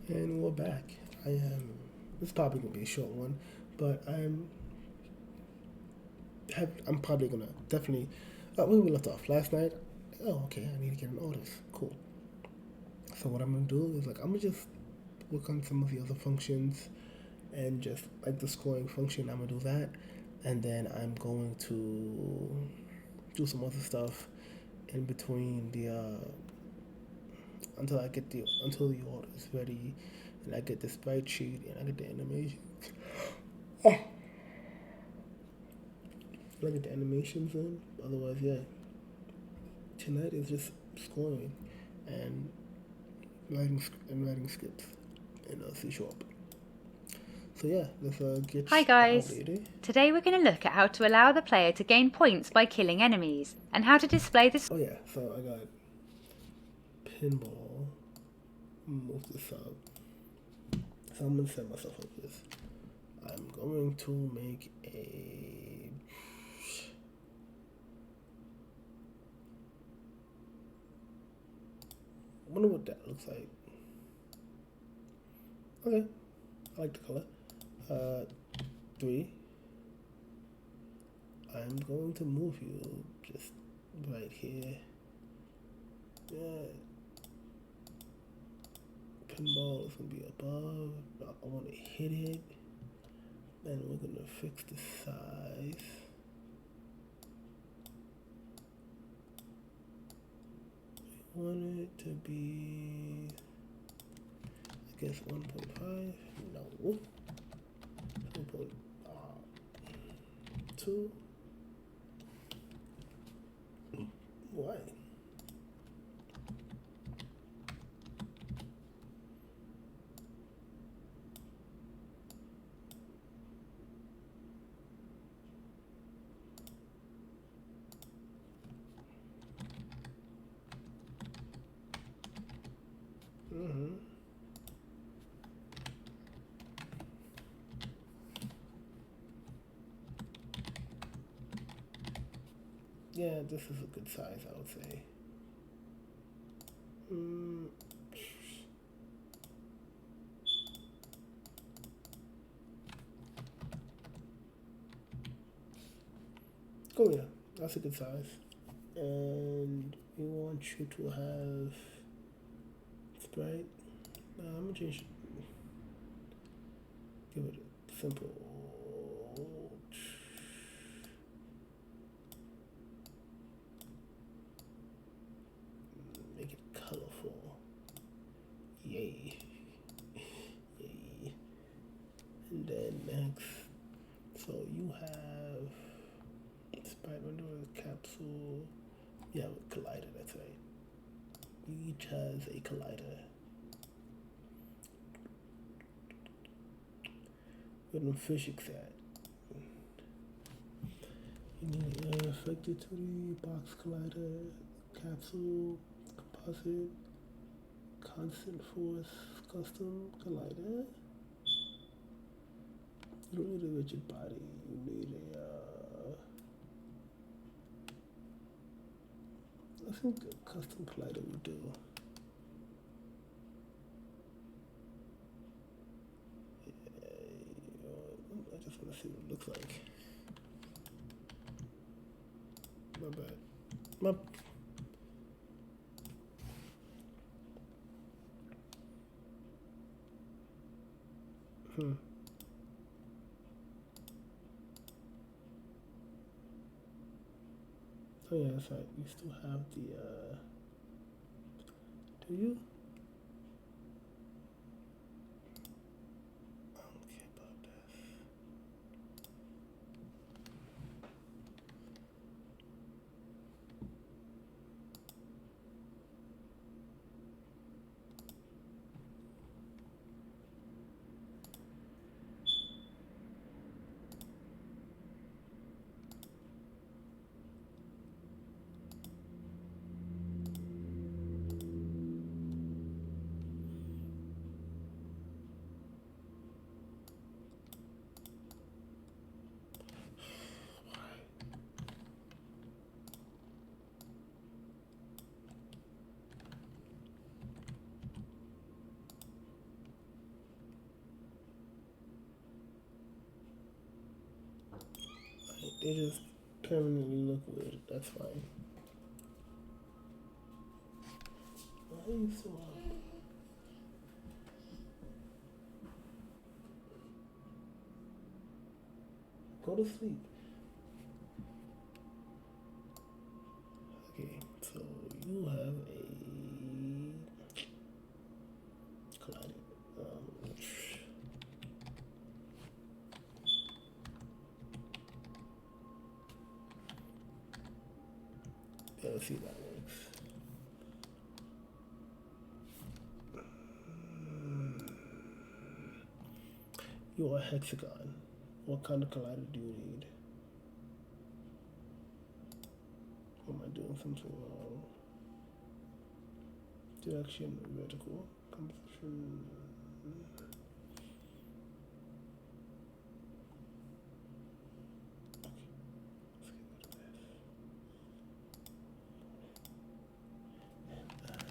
And we're back. I am. This probably gonna be a short one, but I'm probably gonna definitely. Where we left off last night. Oh, okay. I need to get an orders. Cool. So what I'm gonna do is like I'm gonna just work on some of the other functions and just like the scoring function. I'm gonna do that, and then I'm going to do some other stuff in between the until the order is ready, and I get the spreadsheet and I get the animation. I get the animations in. Otherwise, yeah, tonight is just scoring and writing scripts in C sharp. So yeah, let's get Hi guys! started. Today we're going to look at how to allow the player to gain points by killing enemies, and how to display this. Oh yeah, so I got pinball. Move this up. So I'm gonna set myself up this. I'm going to make a. I wonder what that looks like. Okay, I like the color. 3. I'm going to move you just right here. Yeah. Pinball is gonna be above. I want to hit it. Then we're gonna fix the size. We want it to be, I guess, 1.5. No. 2. Why? Yeah, this is a good size, I would say. Oh yeah, that's a good size. And we want you to have Sprite. I'm gonna change. Give it a simple. Make it colorful. Yay. Yay. And then next, so you have Sprite window capsule. Yeah, with collider, that's right. Each has a collider. Where the physics at? You need affected to the box collider, capsule, composite, constant force, custom collider. You don't need a rigid body. You need I think a custom collider would do. I just want to see what it looks like. My bad. My. Oh yeah, that's right. You still have the. Do you? I don't care about this. it just permanently look weird. That's fine. Why are you so hot? Go to sleep. Okay, so you have a collided. Yeah, let's see if that works. You are a hexagon. What kind of collider do you need? Am I doing something wrong? Direction, vertical, composition.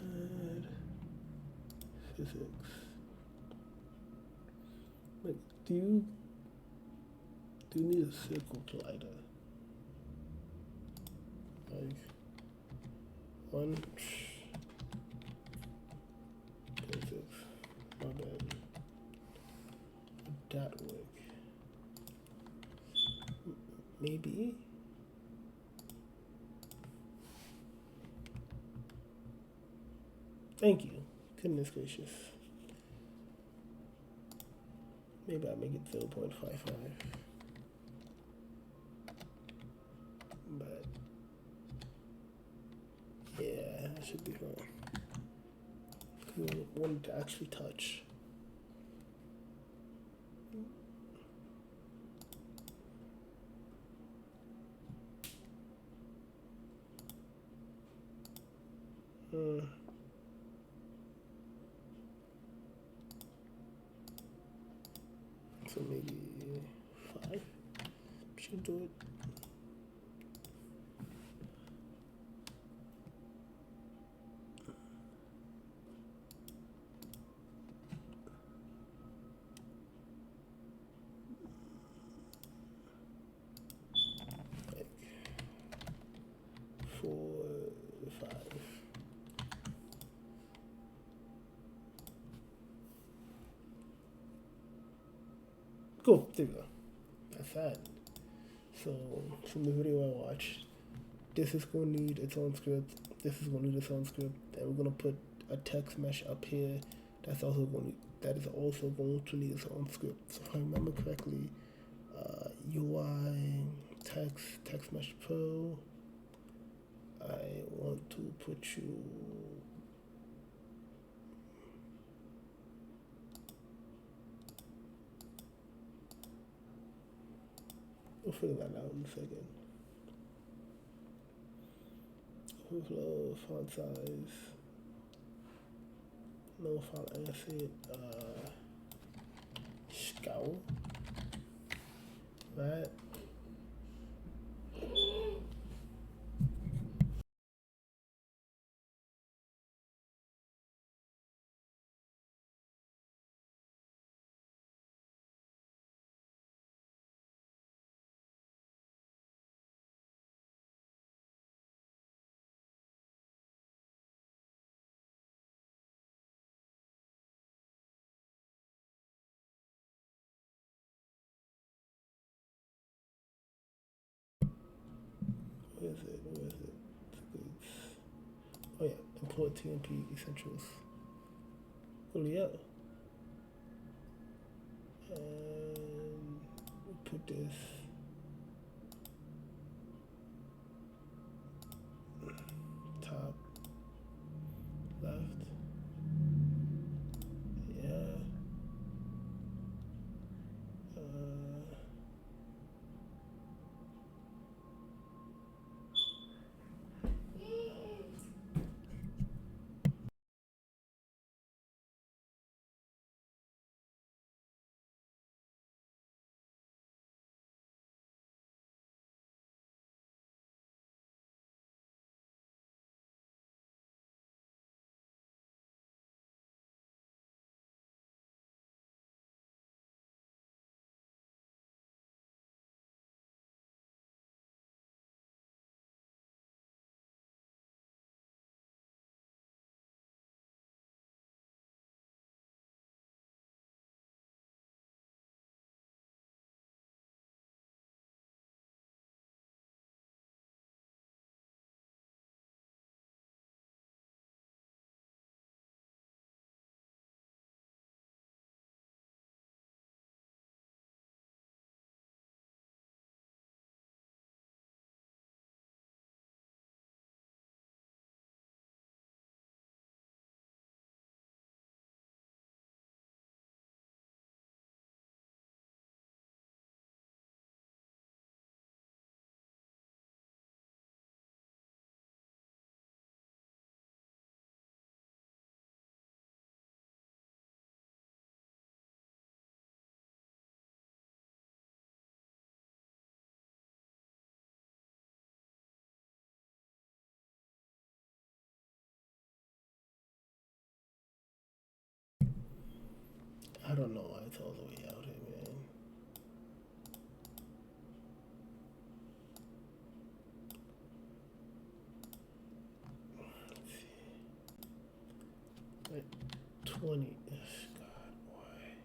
Add physics. Like, do you need a circle collider? Like one physics. My bad. Would that work? Maybe. Thank you. Goodness gracious. Maybe I'll make it 0.55. But yeah, that should be fine. We want it to actually touch. So maybe 5 should do it. Like 4, 5. Cool, there we go. That's that. So from the video I watched, this is going to need its own script. This is going to need its own script, and we're going to put a text mesh up here. That is also going to need its own script. So if I remember correctly, UI text mesh pro. I want to put you. We'll figure that out in a second. Overflow, font size, no font acid, scowl, right? Where is it? Oh yeah, import TMP essentials. Coolio. And we put this top left. Yeah. I don't know why it's all the way out here, man. Let's see. Like 20. Ugh, God, why?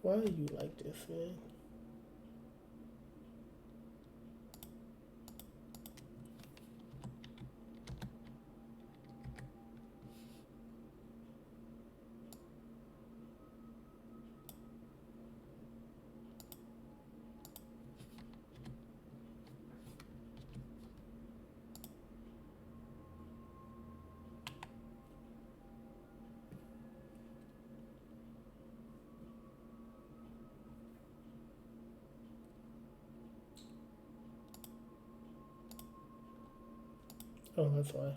Why are you like this, man? Oh, that's why.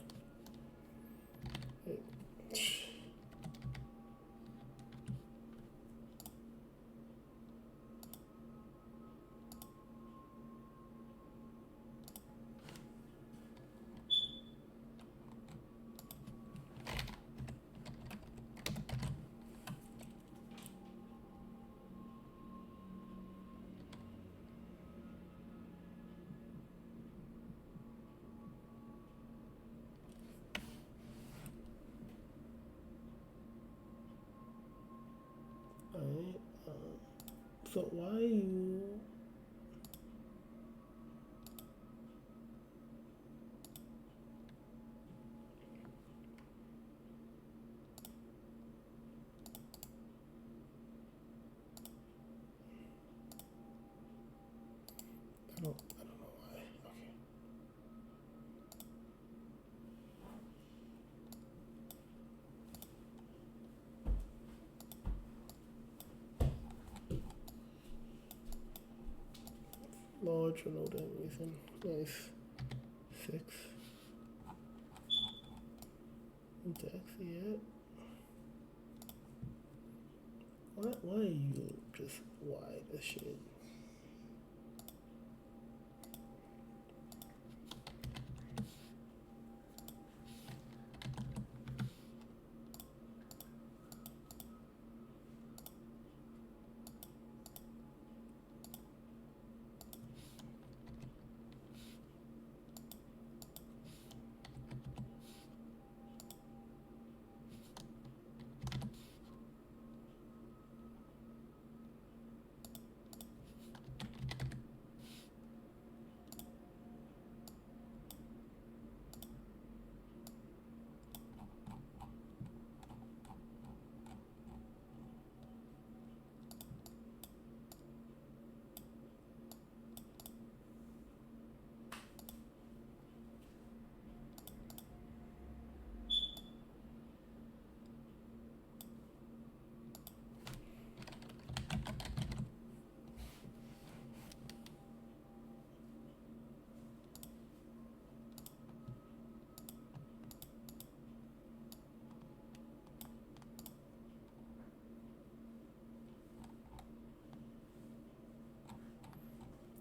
Alright, so why are you... I don't know why. Okay. Large or no damn reason. Nice. 6. Index, yeah. Why are you just wide as shit?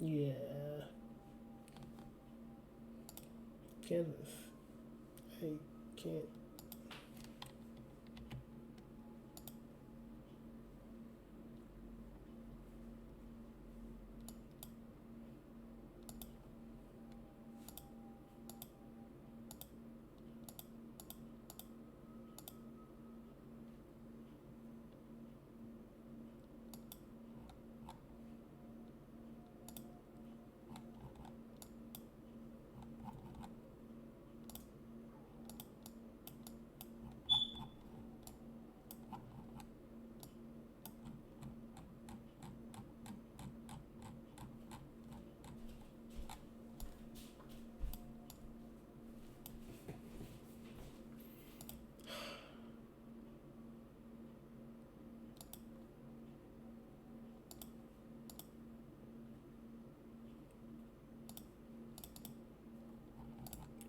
Yeah. Canvas. I can't.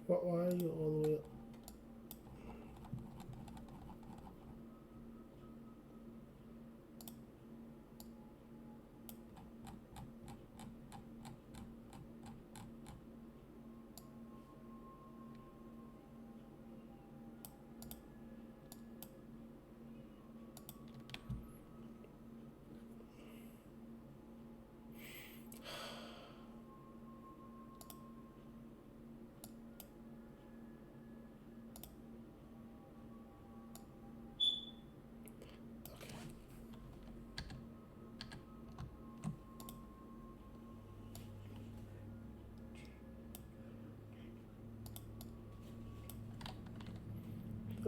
Why are you all the way up?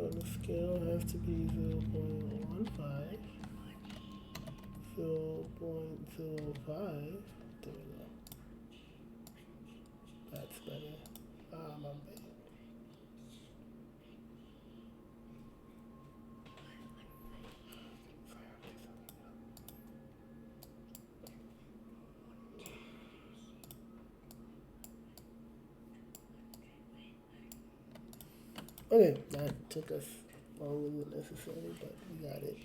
So the scale has to be 0.15. 0.05. There we go. That's better. Ah, my bad. Okay, that took us longer than necessary, but we got it.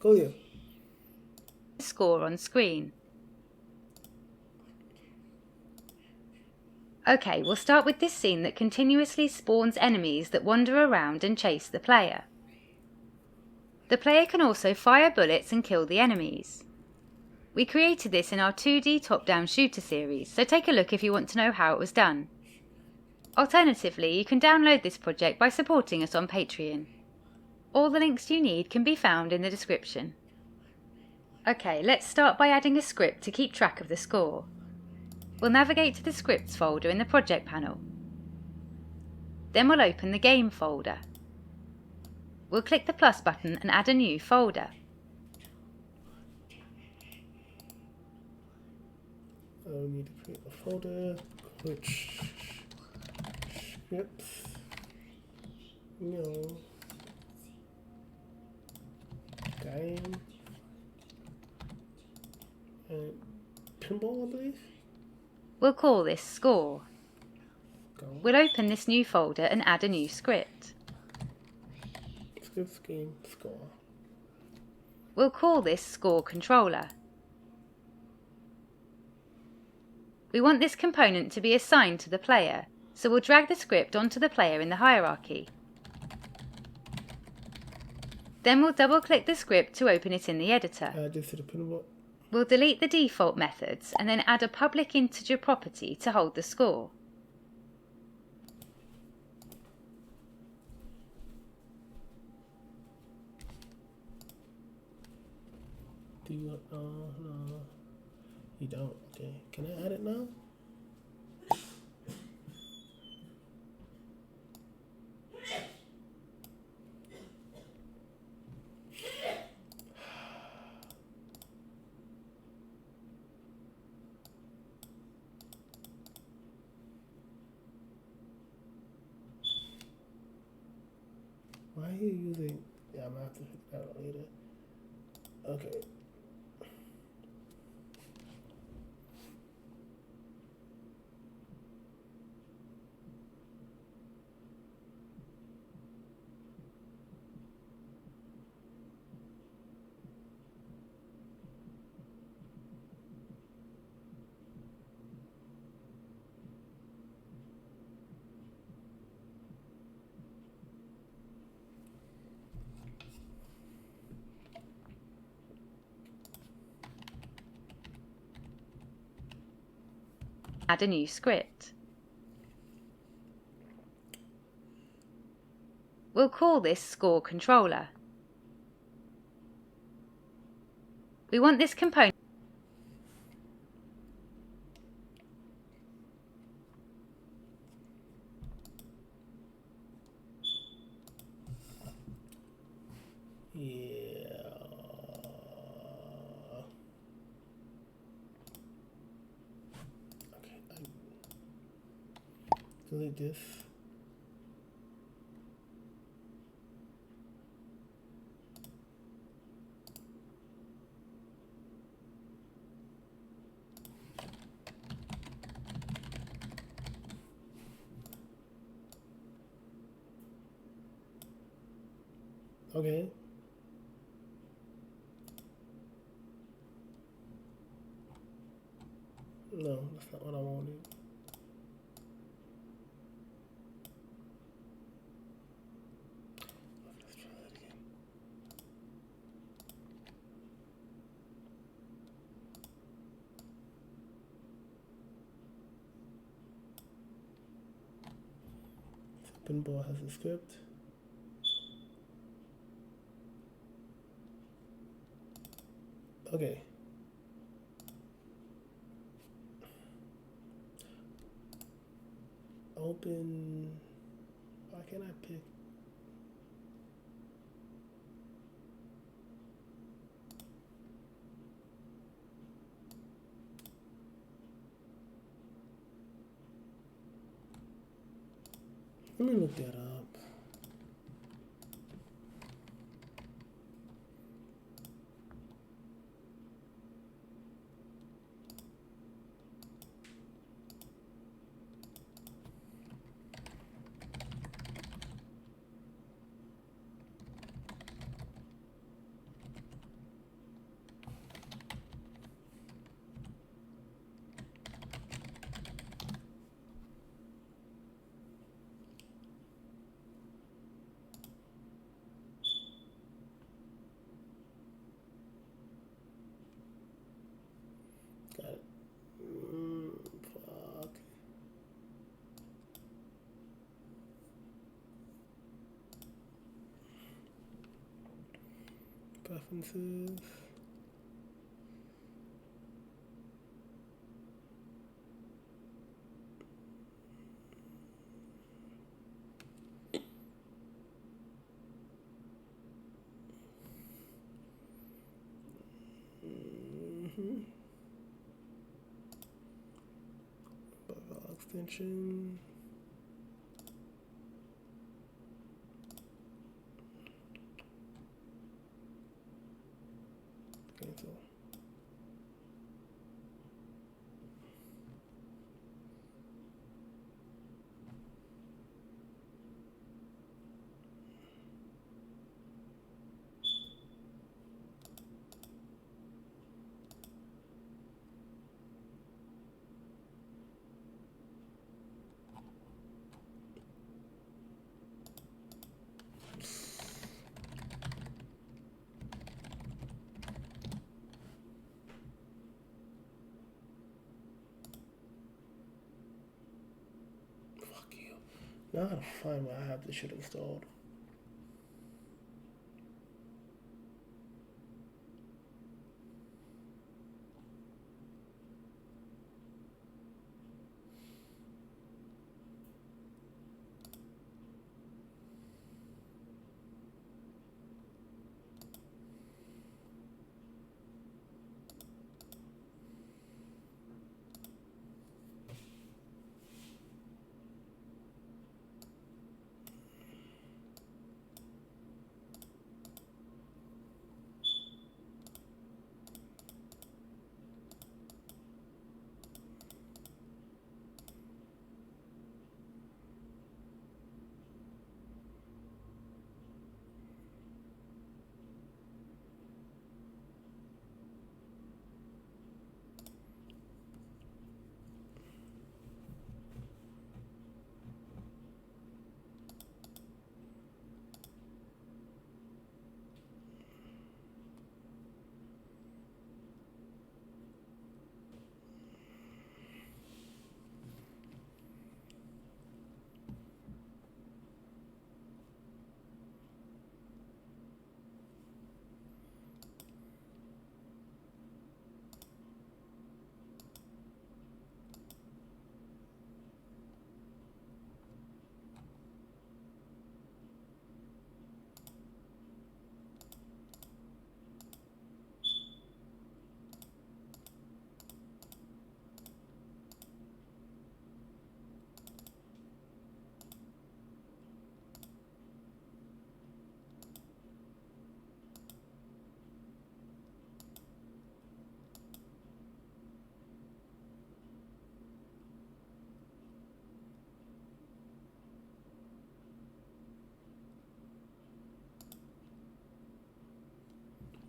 Go here. Score on screen. Okay, we'll start with this scene that continuously spawns enemies that wander around and chase the player. The player can also fire bullets and kill the enemies. We created this in our 2D top-down shooter series, so take a look if you want to know how it was done. Alternatively, you can download this project by supporting us on Patreon. All the links you need can be found in the description. Okay, let's start by adding a script to keep track of the score. We'll navigate to the scripts folder in the project panel. Then we'll open the game folder. We'll click the plus button and add a new folder. We need to create a folder, which scripts, game, and pinball, I believe. We'll call this score. Go. We'll open this new folder and add a new script. Scripts, game, score. We'll call this score controller. We want this component to be assigned to the player, so we'll drag the script onto the player in the hierarchy. Then we'll double-click the script to open it in the editor. Add this to the pinball. We'll delete the default methods and then add a public integer property to hold the score. Do you want, no, you don't. Okay, can I add it now? Why are you using? Yeah, I'm gonna have to figure that out later. Okay. Add a new script. We'll call this score controller. We want this component Delete this. Okay. No, that's not what I wanted. Let's try that again. So Pinball has a script. Okay. Open. Why can't I pick? Let me look that up. Got it. Fuck. Preferences. Extension. Cancel. Fuck you. Now I gotta find where I have this shit installed.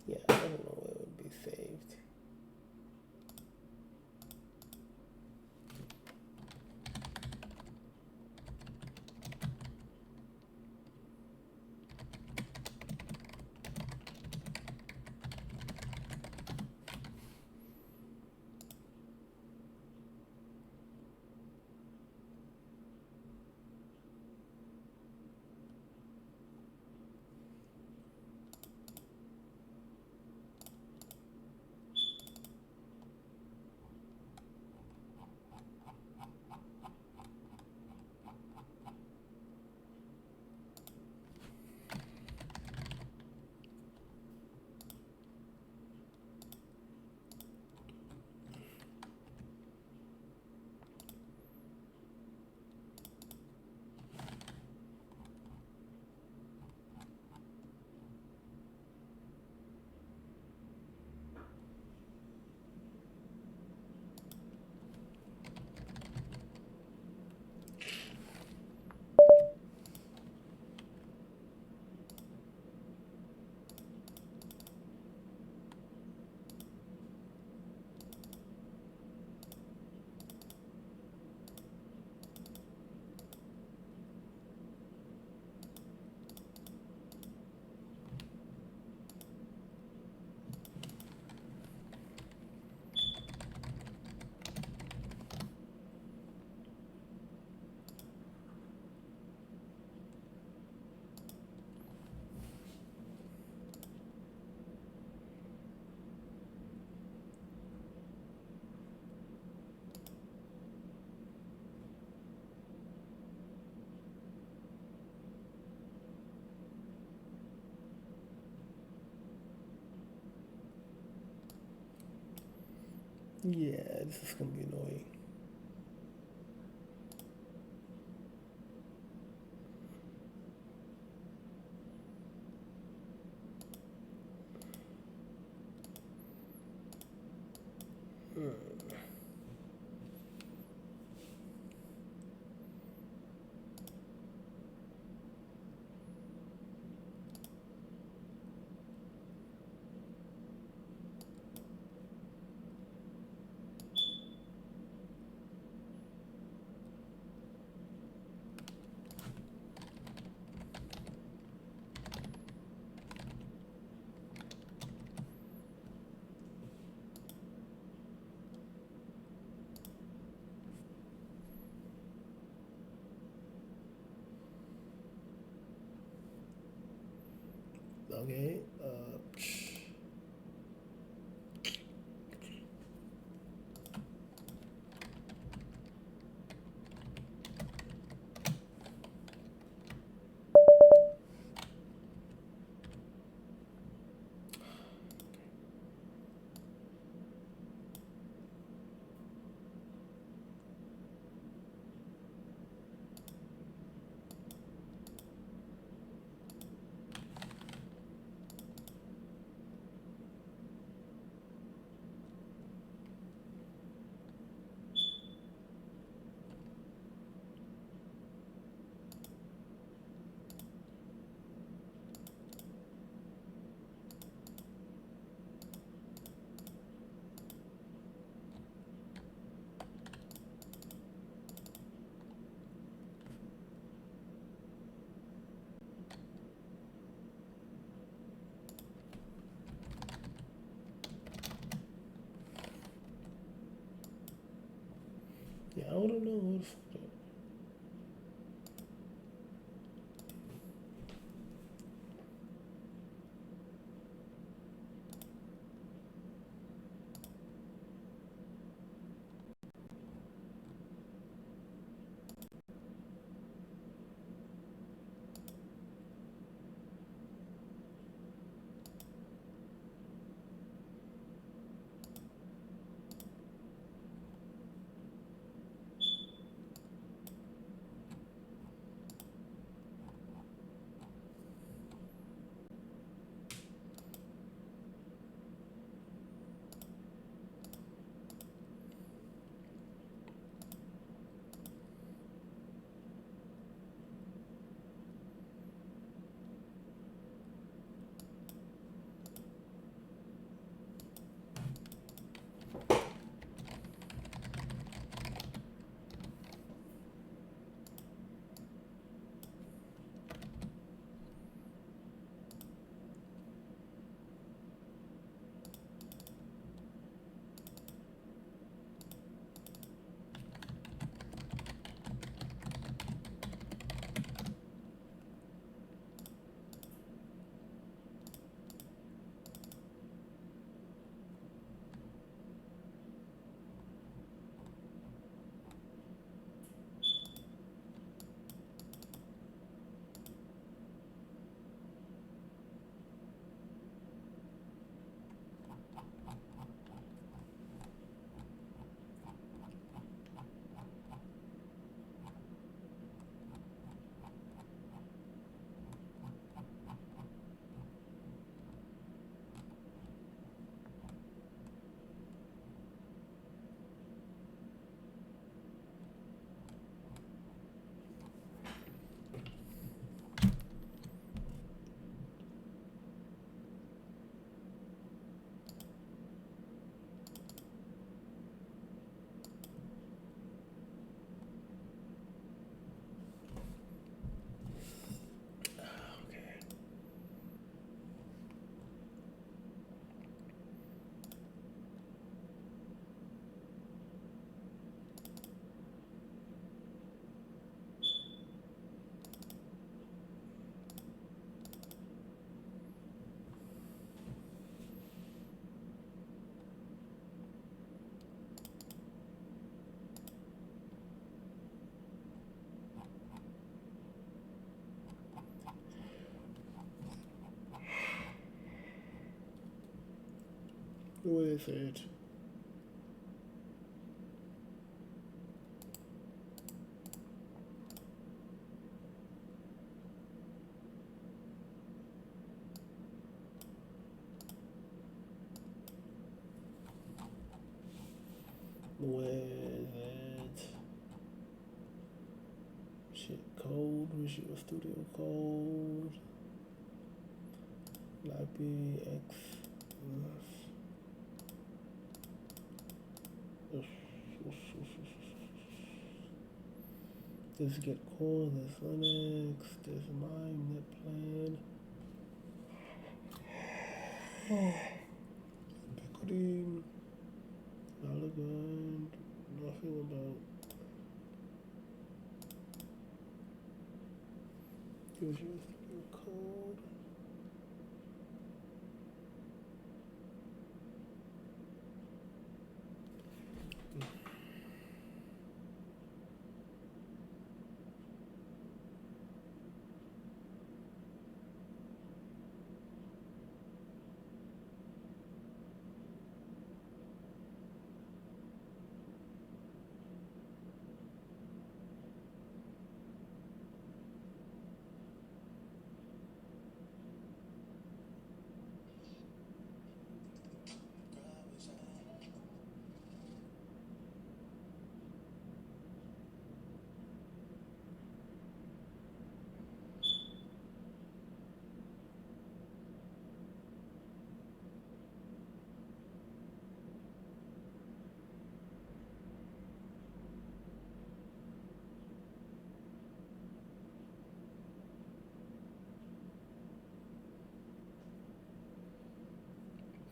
Yeah, I don't know where it would be saved. Yeah, this is gonna be annoying. Okay. Yeah, I don't know. Where is it? Where is it? Shit code, Visual Studio Code. Library X. There's Get Core, there's Linux, there's Mime, NetPlan. Ubiquity, Valorant, nothing about Visual Studio Code.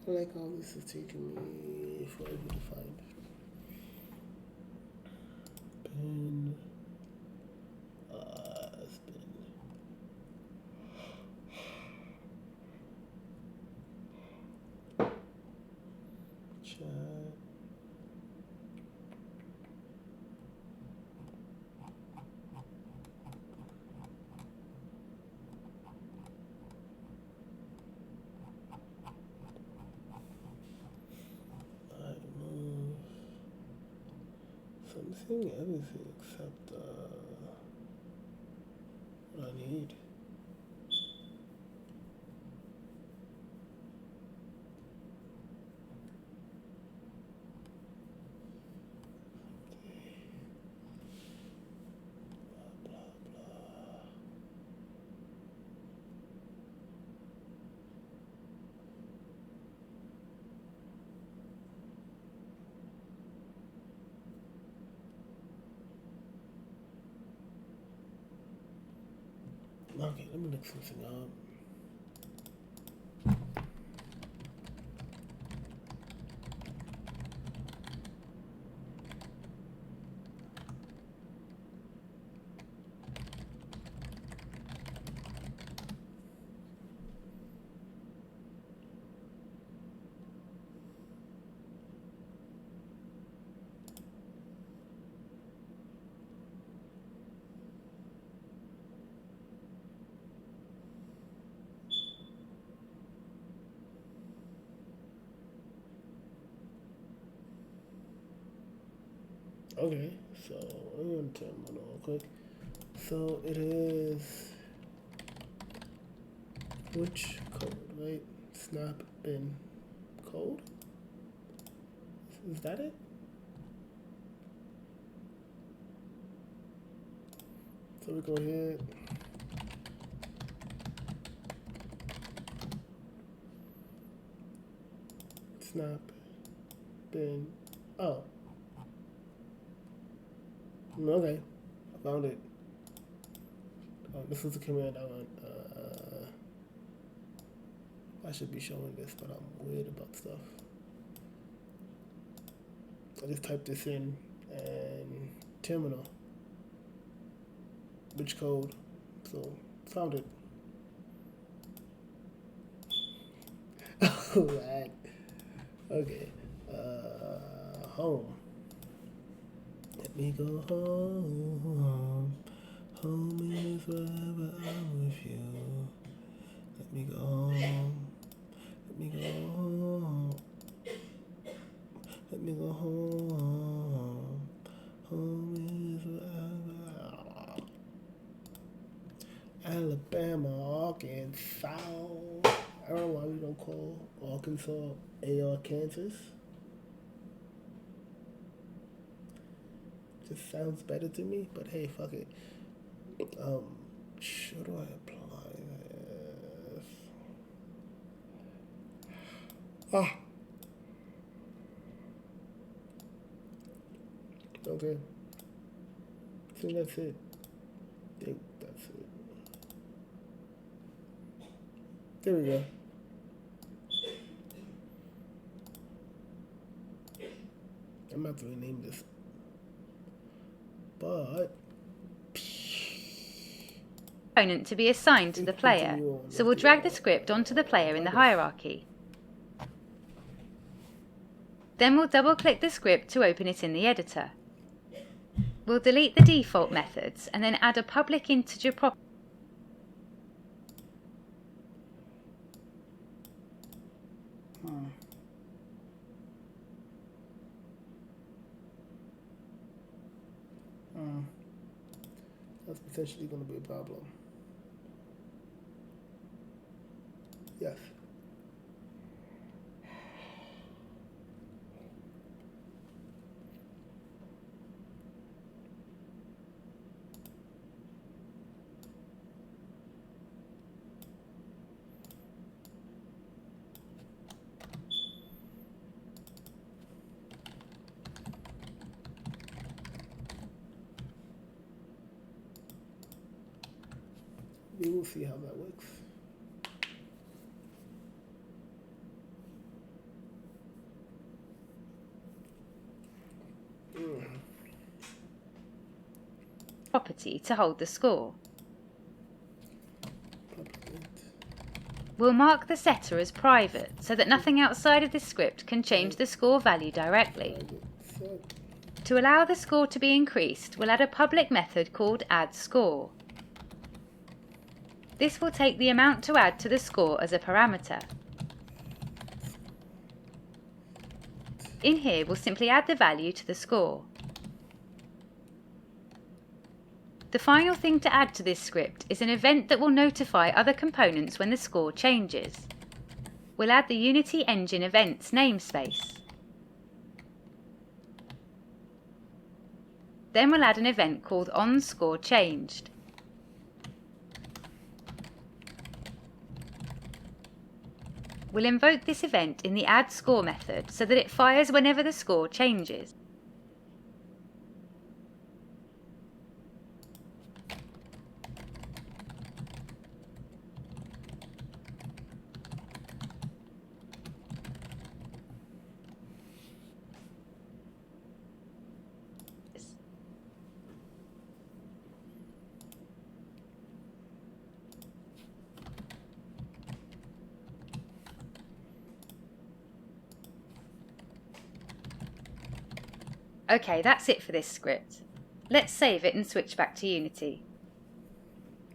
I like how this is taking me forever to find. Pin. Spin. Chat. Move. So I'm seeing everything except what I need. Okay, let me look something up. Okay, so I'm going to turn one real quick. So it is which code, right? Snap bin code. Is that it? So we go here. Snap bin. Oh. Okay, I found it. This is the command I want. I should be showing this, but I'm weird about stuff. I just typed this in and terminal. Which code? So found it. Alright. Okay. Home. Let me go home. Home is wherever I'm with you. Let me go home. Let me go home. Let me go home. Home is Alabama, Arkansas. I don't know why we don't call Arkansas Kansas. Just sounds better to me, but hey, fuck it. Should I apply this? Ah. Okay. I think that's it. There we go. I'm about to rename this. But component to be assigned to the player, so we'll drag the script onto the player in the hierarchy. Then we'll double-click the script to open it in the editor. We'll delete the default methods and then add a public integer property. That's potentially going to be a problem. Yes. We will see how that works. Property to hold the score. We'll mark the setter as private so that nothing outside of this script can change the score value directly. To allow the score to be increased, we'll add a public method called addScore. This will take the amount to add to the score as a parameter. In here, we'll simply add the value to the score. The final thing to add to this script is an event that will notify other components when the score changes. We'll add the Unity Engine Events namespace. Then we'll add an event called onScoreChanged. We'll invoke this event in the addScore method so that it fires whenever the score changes. Okay, that's it for this script. Let's save it and switch back to Unity.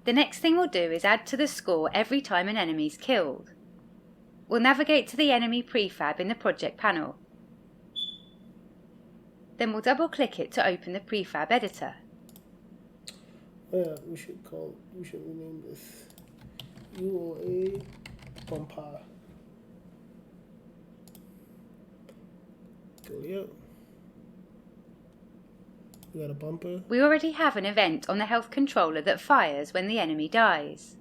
The next thing we'll do is add to the score every time an enemy's killed. We'll navigate to the enemy prefab in the project panel. Then we'll double-click it to open the prefab editor. Yeah, we should rename this UOA bumper. Go. We got a bumper. We already have an event on the health controller that fires when the enemy dies.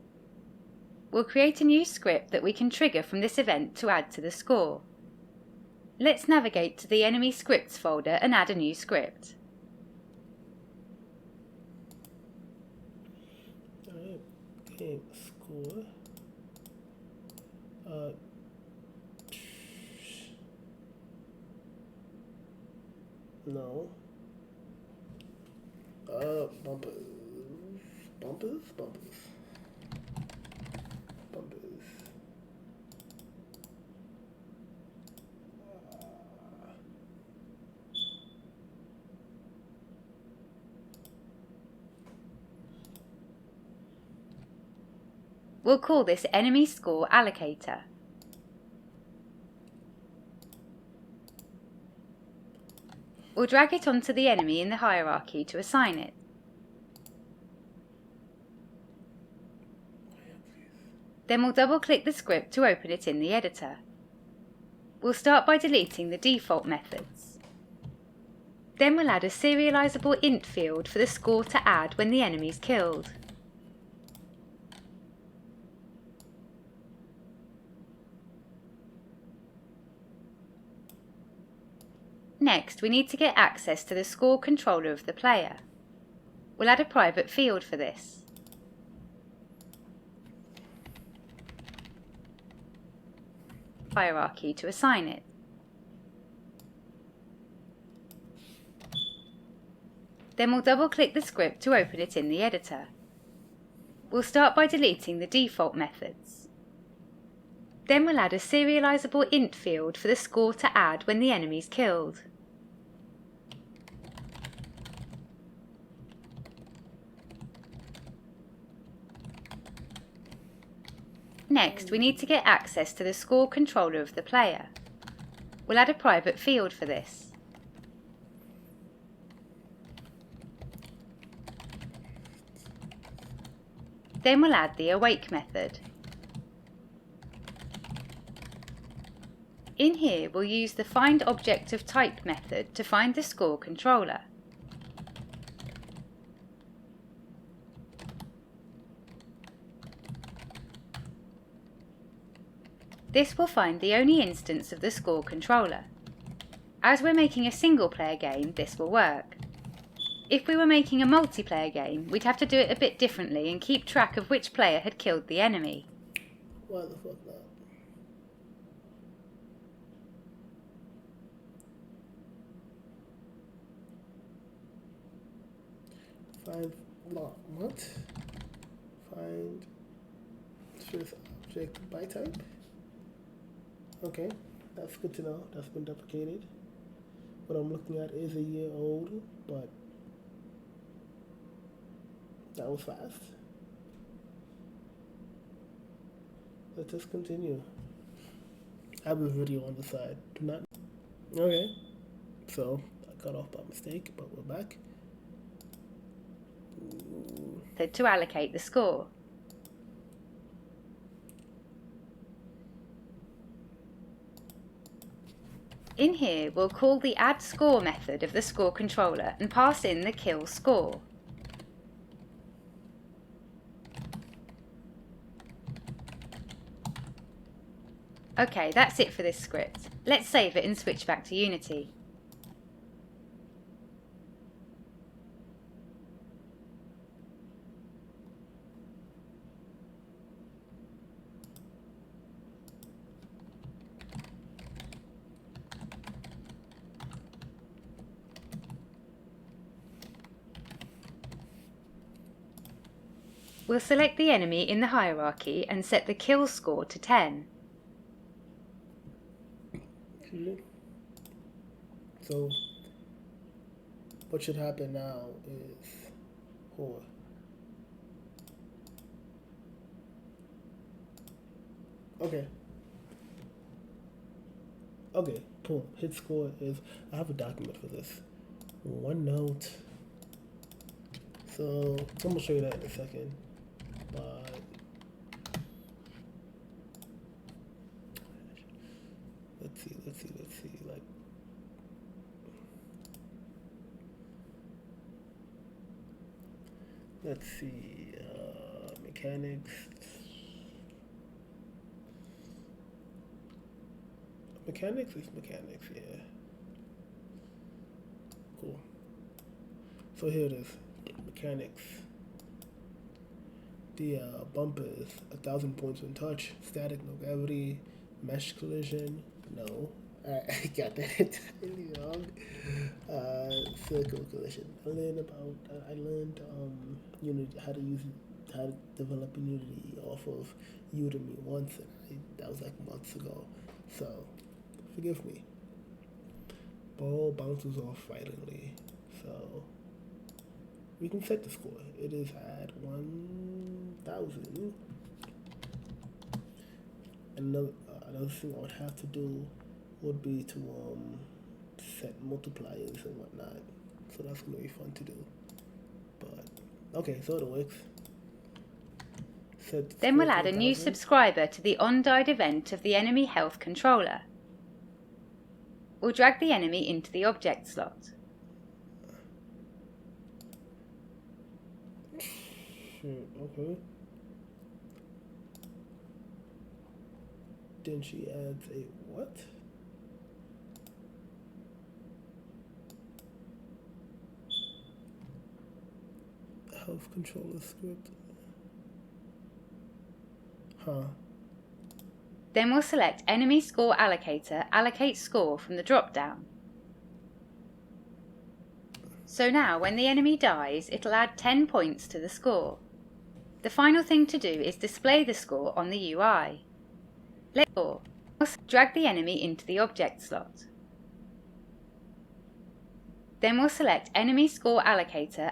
We'll create a new script that we can trigger from this event to add to the score. Let's navigate to the enemy scripts folder and add a new script. Alright, game score. No. Bumpers. We'll call this enemy score allocator. We'll drag it onto the enemy in the hierarchy to assign it. Then we'll double-click the script to open it in the editor. We'll start by deleting the default methods. Then we'll add a serializable int field for the score to add when the enemy's killed. Next, we need to get access to the score controller of the player. We'll add a private field for this. Hierarchy to assign it. Then we'll double-click the script to open it in the editor. We'll start by deleting the default methods. Then we'll add a serializable int field for the score to add when the enemy's killed. Next, we need to get access to the score controller of the player. We'll add a private field for this. Then we'll add the awake method. In here, we'll use the findObjectOfType method to find the score controller. This will find the only instance of the score controller. As we're making a single player game, this will work. If we were making a multiplayer game, we'd have to do it a bit differently and keep track of which player had killed the enemy. Why the fuck not? What? Find first object by type. Okay, that's good to know. That's been deprecated. What I'm looking at is a year old, but that was fast. Let's just continue. I have a video on the side. Do not. Okay, so I got off by mistake, but we're back. To allocate the score. In here, we'll call the addScore method of the score controller and pass in the kill score. Okay, that's it for this script. Let's save it and switch back to Unity. We'll select the enemy in the hierarchy and set the kill score to 10. Okay. So, what should happen now is whore. Okay. Okay, cool. Hit score is, I have a document for this. OneNote. So, I'm gonna show you that in a second. But let's see. Like, let's see. Mechanics. Mechanics is mechanics, yeah. Cool. So here it is. Mechanics. The bumper is 1,000 points when touch, static, no gravity, mesh collision, no. I got that entirely wrong. Circle collision. I learned Unity, how to develop Unity off of Udemy once, and that was like months ago. So forgive me. Ball bounces off violently. So we can set the score. It is at 1,000. Another thing I would have to do would be to set multipliers and whatnot. So that's gonna be fun to do. But okay, so it works. Then we'll add a new subscriber to the on-died event of the enemy health controller. We'll drag the enemy into the object slot. Shit, okay. Then she adds a what? Health controller script. Huh. Then we'll select Enemy Score Allocator, Allocate Score from the drop-down. So now when the enemy dies, it'll add 10 points to the score. The final thing to do is display the score on the UI. We'll drag the enemy into the object slot. Then we'll select Enemy Score Allocator,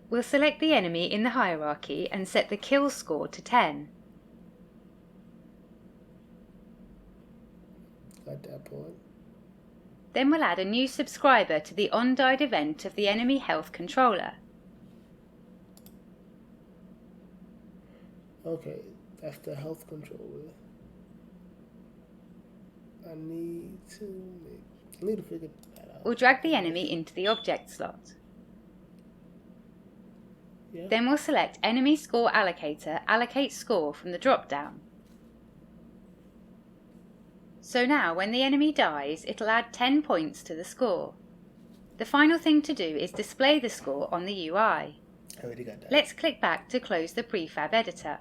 We'll select the enemy in the hierarchy and set the kill score to 10. At that point. Then we'll add a new subscriber to the on-died event of the enemy health controller. Okay, that's the health controller. I need to figure that out. We'll drag the enemy into the object slot. Yeah. Then we'll select Enemy Score Allocator, Allocate Score from the drop-down. So now when the enemy dies, it'll add 10 points to the score. The final thing to do is display the score on the UI. I already got that. Let's click back to close the prefab editor.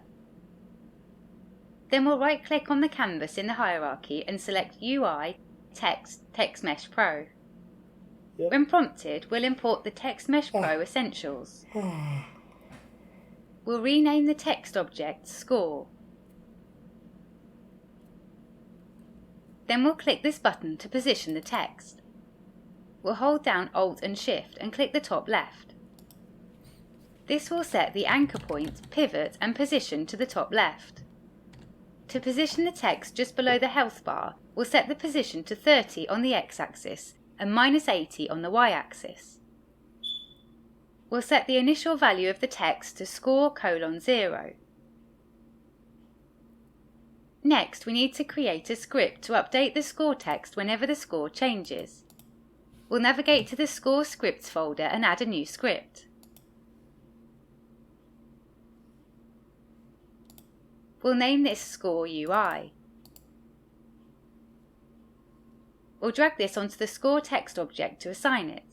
Then we'll right-click on the canvas in the hierarchy and select UI, Text Mesh Pro. Yep. When prompted, we'll import the Text Mesh Pro Essentials. We'll rename the text object Score. Then we'll click this button to position the text. We'll hold down Alt and Shift and click the top left. This will set the anchor point, pivot and position to the top left. To position the text just below the health bar, we'll set the position to 30 on the x-axis and -80 on the y-axis. We'll set the initial value of the text to score:0. Next, we need to create a script to update the score text whenever the score changes. We'll navigate to the Score Scripts folder and add a new script. We'll name this Score UI. We'll drag this onto the score text object to assign it.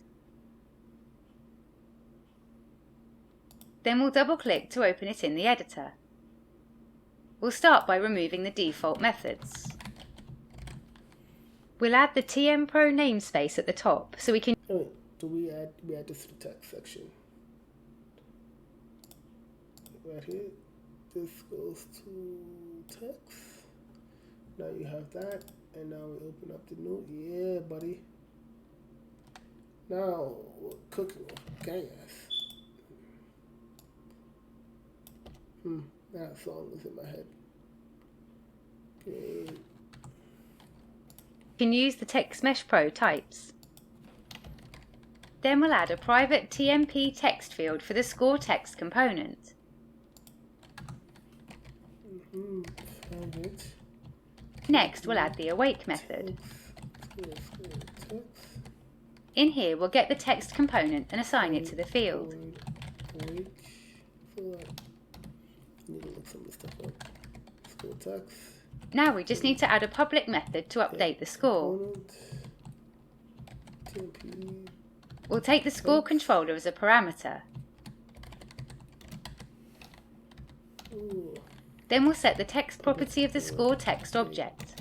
Then we'll double-click to open it in the editor. We'll start by removing the default methods. We'll add the TM Pro namespace at the top so we can... Oh, wait, do we add this to the text section? Right here, this goes to text. Now you have that, and now we open up the new, yeah buddy. Now we're cooking with gas. That song is in my head. Okay. can use the Text Mesh Pro types. Then we'll add a private TMP text field for the score text component. Next, we'll add the awake method. In here, we'll get the text component and assign it to the field. Now we just need to add a public method to update the score. We'll take the score controller as a parameter. Then we'll set the text property of the score text object.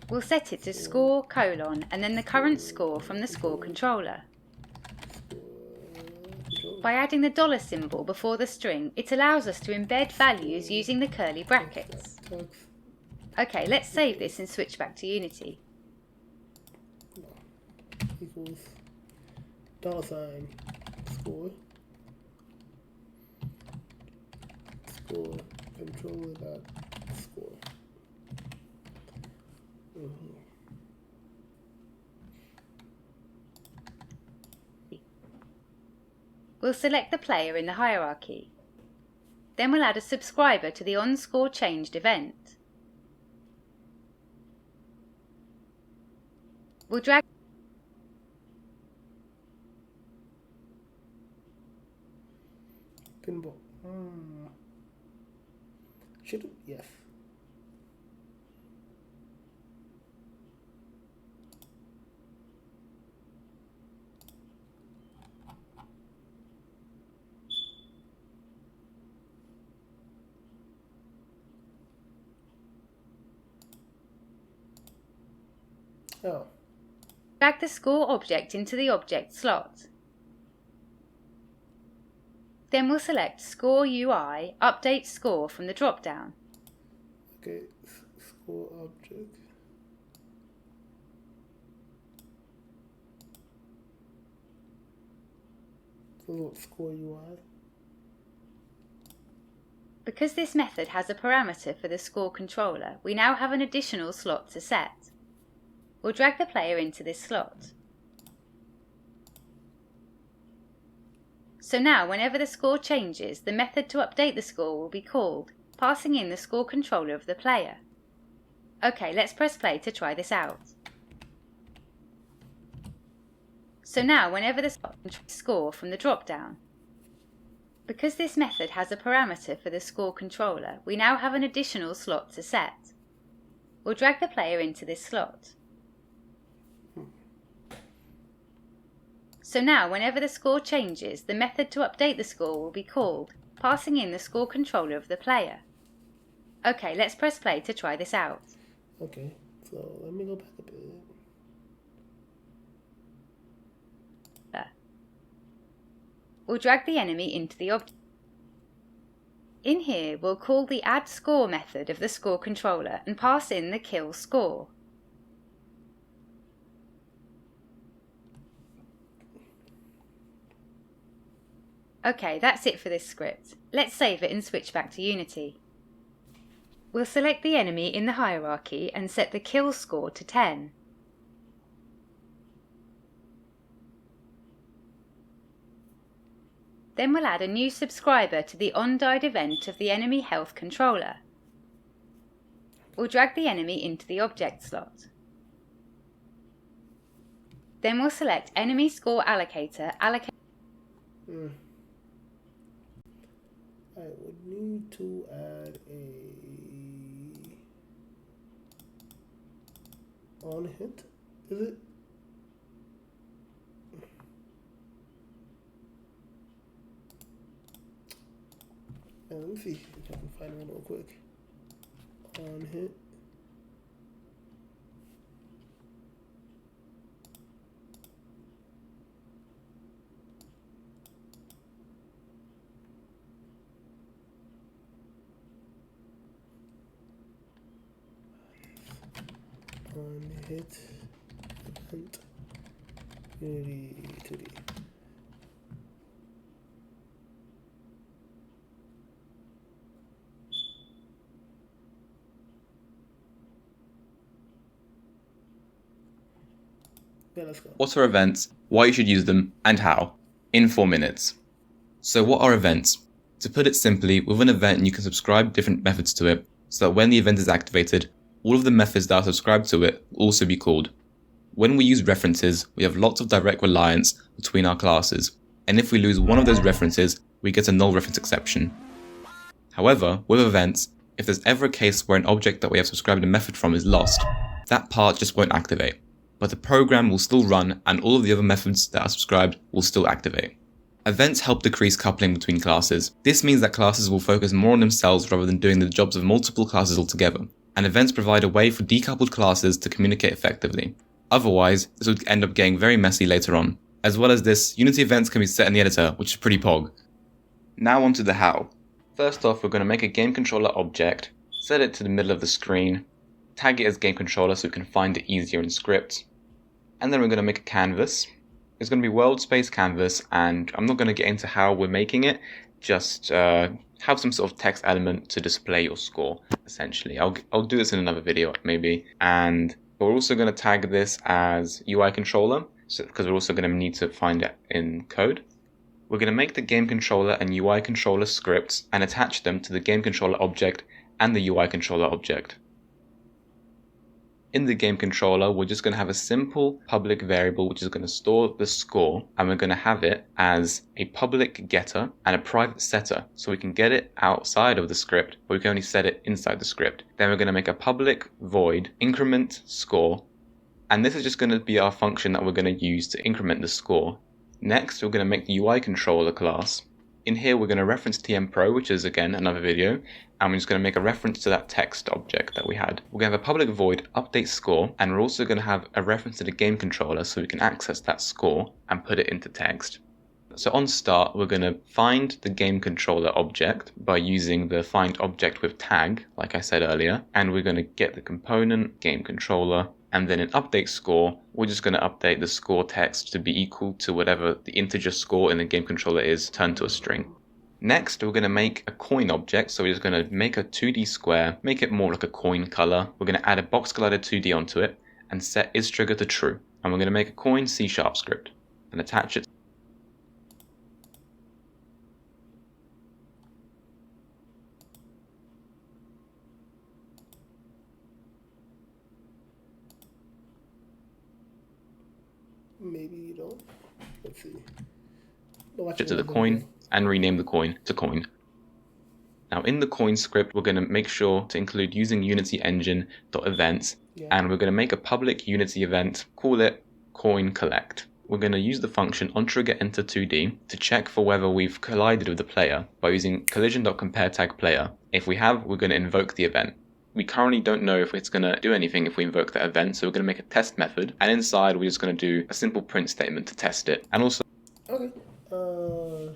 We'll set it to score: and then the current score from the score controller. By adding the dollar symbol before the string, it allows us to embed values using the curly brackets. Okay, let's save this and switch back to Unity. Equals $ score controller dot score. We'll select the player in the hierarchy. Then we'll add a subscriber to the onScoreChanged event. We'll drag Pinball. Should yes. Oh. Drag the score object into the object slot. Then we'll select Score UI, Update Score from the drop-down. Okay, score object. So what, score UI? Because this method has a parameter for the score controller, we now have an additional slot to set. We'll drag the player into this slot. So now whenever the score changes, the method to update the score will be called, passing in the score controller of the player. Okay, let's press play to try this out. So now whenever the score from the drop-down. Because this method has a parameter for the score controller, we now have an additional slot to set. We'll drag the player into this slot. So now whenever the score changes, the method to update the score will be called, passing in the score controller of the player. Okay, let's press play to try this out. Okay, so let me go back a bit. We'll drag the enemy into the object. In here, we'll call the add score method of the score controller and pass in the kill score. Okay, that's it for this script. Let's save it and switch back to Unity. We'll select the enemy in the hierarchy and set the kill score to 10. Then we'll add a new subscriber to the onDied event of the enemy health controller. We'll drag the enemy into the object slot. Then we'll select enemy score allocator, allocate. I would need to add a on hit, is it? Let me see if I can find one real quick. On hit. On hit event Unity 2D. Yeah, let's go. What are events, why you should use them, and how, in 4 minutes. So what are events? To put it simply, with an event you can subscribe different methods to it, so that when the event is activated, all of the methods that are subscribed to it will also be called. When we use references, we have lots of direct reliance between our classes, and if we lose one of those references, we get a null reference exception. However, with events, if there's ever a case where an object that we have subscribed a method from is lost, that part just won't activate, but the program will still run and all of the other methods that are subscribed will still activate. Events help decrease coupling between classes. This means that classes will focus more on themselves rather than doing the jobs of multiple classes altogether, and events provide a way for decoupled classes to communicate effectively. Otherwise, this would end up getting very messy later on. As well as this, Unity events can be set in the editor, which is pretty pog. Now onto the how. First off, we're going to make a game controller object, set it to the middle of the screen, tag it as game controller so we can find it easier in script, and then we're going to make a canvas. It's going to be world space canvas, and I'm not going to get into how we're making it, just have some sort of text element to display your score, essentially. I'll do this in another video, maybe. And we're also going to tag this as UI controller, because we're also going to need to find it in code. we're going to make the game controller and UI controller scripts and attach them to the game controller object and the UI controller object. In the game controller, we're just going to have a simple public variable which is going to store the score, and we're going to have it as a public getter and a private setter, so we can get it outside of the script, but we can only set it inside the script. Then we're going to make a public void increment score, and this is just going to be our function that we're going to use to increment the score. Next, we're going to make the UI controller class. In here, we're going to reference tmpro, which is again another video, and we're just going to make a reference to that text object that we had. We're going to have a public void update score, and we're also going to have a reference to the game controller so we can access that score and put it into text. So on start, we're going to find the game controller object by using the find object with tag, like I said earlier, and we're going to get the component game controller. And then in update score, we're just going to update the score text to be equal to whatever the integer score in the game controller is turned to a string. Next, we're going to make a coin object. So we're just going to make a 2D square, make it more like a coin color. We're going to add a box collider 2D onto it and set isTrigger to true. And we're going to make a coin C# script and attach it. Maybe you don't. Let's see. To the coin and rename the coin to coin. Now in the coin script, we're going to make sure to include using Unity engine.events, and we're going to make a public Unity event, call it coin collect. We're going to use the function onTriggerEnter2D to check for whether we've collided with the player by using collision.compareTagPlayer. If we have, we're going to invoke the event. We currently don't know if it's going to do anything if we invoke that event, so we're going to make a test method, and inside we're just going to do a simple print statement to test it. And also, okay. So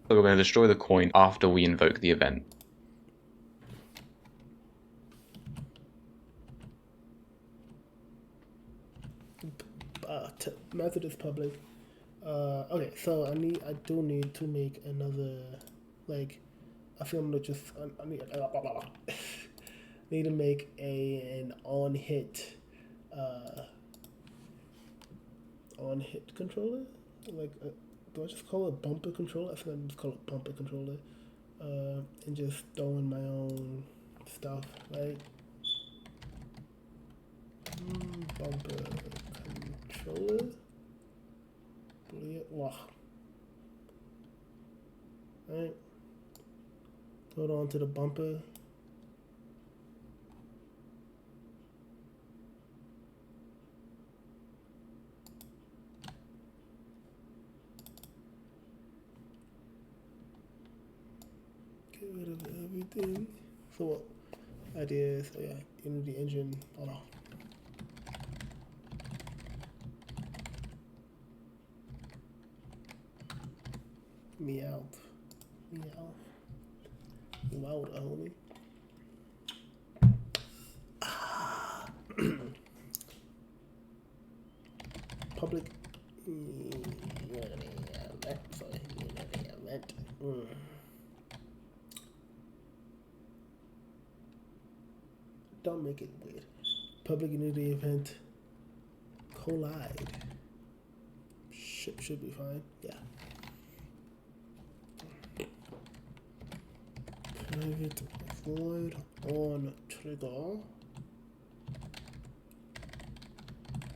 we're going to destroy the coin after we invoke the event. Method is public. Okay, so I do need to make another, like, I feel I'm gonna just I need to make an on hit controller. Like, do I just call it bumper controller? I think I just call it bumper controller. And just throw in my own stuff, right? Bumper controller. Wow. Alright. Throw it onto the bumper. Get rid of everything. So what? Ideas. Oh yeah, Unity engine. Hold on. Me out. You out, homie. Public Unity event. Sorry, Unity event. Don't make it weird. Public Unity event. Collide. Should be fine. Yeah. Private void on trigger.